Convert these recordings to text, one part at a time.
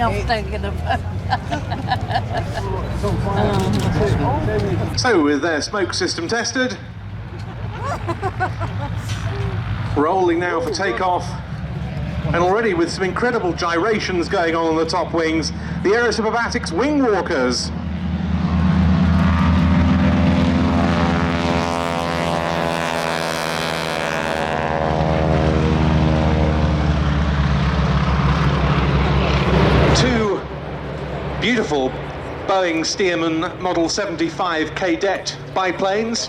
else thinking about. So, with their smoke system tested, rolling now for takeoff, and already with some incredible gyrations going on the top wings, the AeroSuperBatics Wingwalkers. Two beautiful Boeing Stearman Model 75 Cadet biplanes.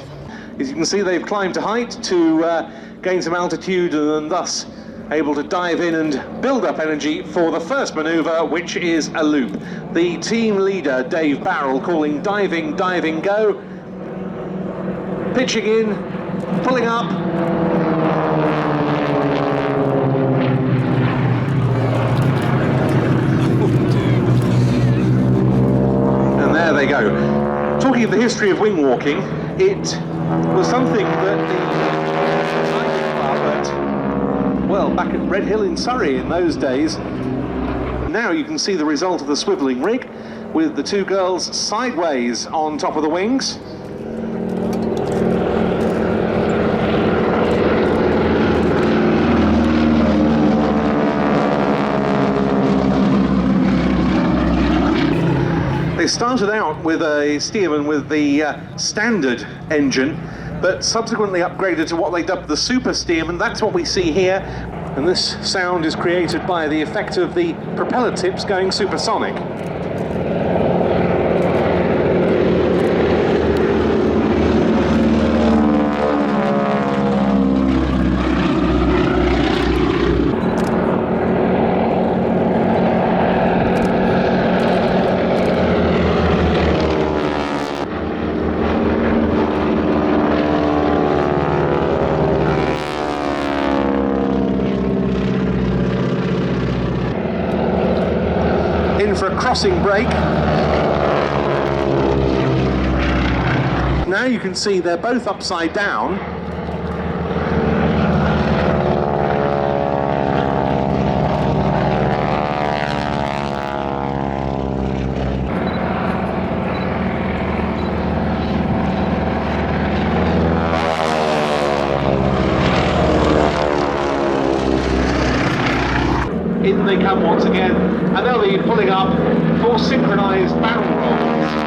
As you can see, they've climbed to height to gain some altitude and thus able to dive in and build up energy for the first manoeuvre, which is a loop. The team leader, Dave Barrell, calling diving, diving, go. Pitching in, pulling up. And there they go. Talking of the history of wing walking, it was something that well, back at Red Hill in Surrey in those days. Now you can see the result of the swivelling rig with the two girls sideways on top of the wings. They started out with a Stearman with the standard engine, but subsequently upgraded to what they dubbed the Super Stearman. That's what we see here, and this sound is created by the effect of the propeller tips going supersonic. For a crossing break. Now you can see they're both upside down. In they come once again, and they'll be pulling up for synchronized barrel rolls.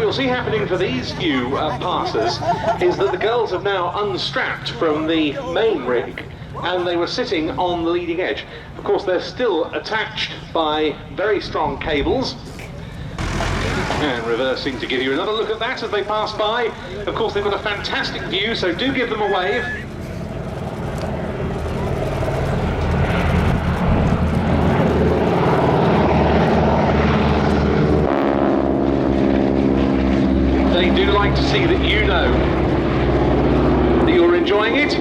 You'll see happening for these few passers is that the girls have now unstrapped from the main rig and they were sitting on the leading edge. Of course, they're still attached by very strong cables. And reversing to give you another look at that as they pass by. Of course, they've got a fantastic view, so do give them a wave. They do like to see that you know that you're enjoying it.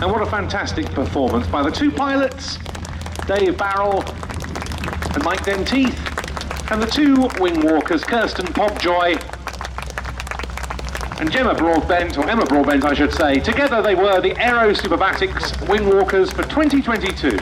And what a fantastic performance by the two pilots, Dave Barrell and Mike Denteith, and the two Wingwalkers, Kirsten Pobjoy and Emma Broadbent, I should say. Together they were the AeroSuperBatics Wingwalkers for 2022.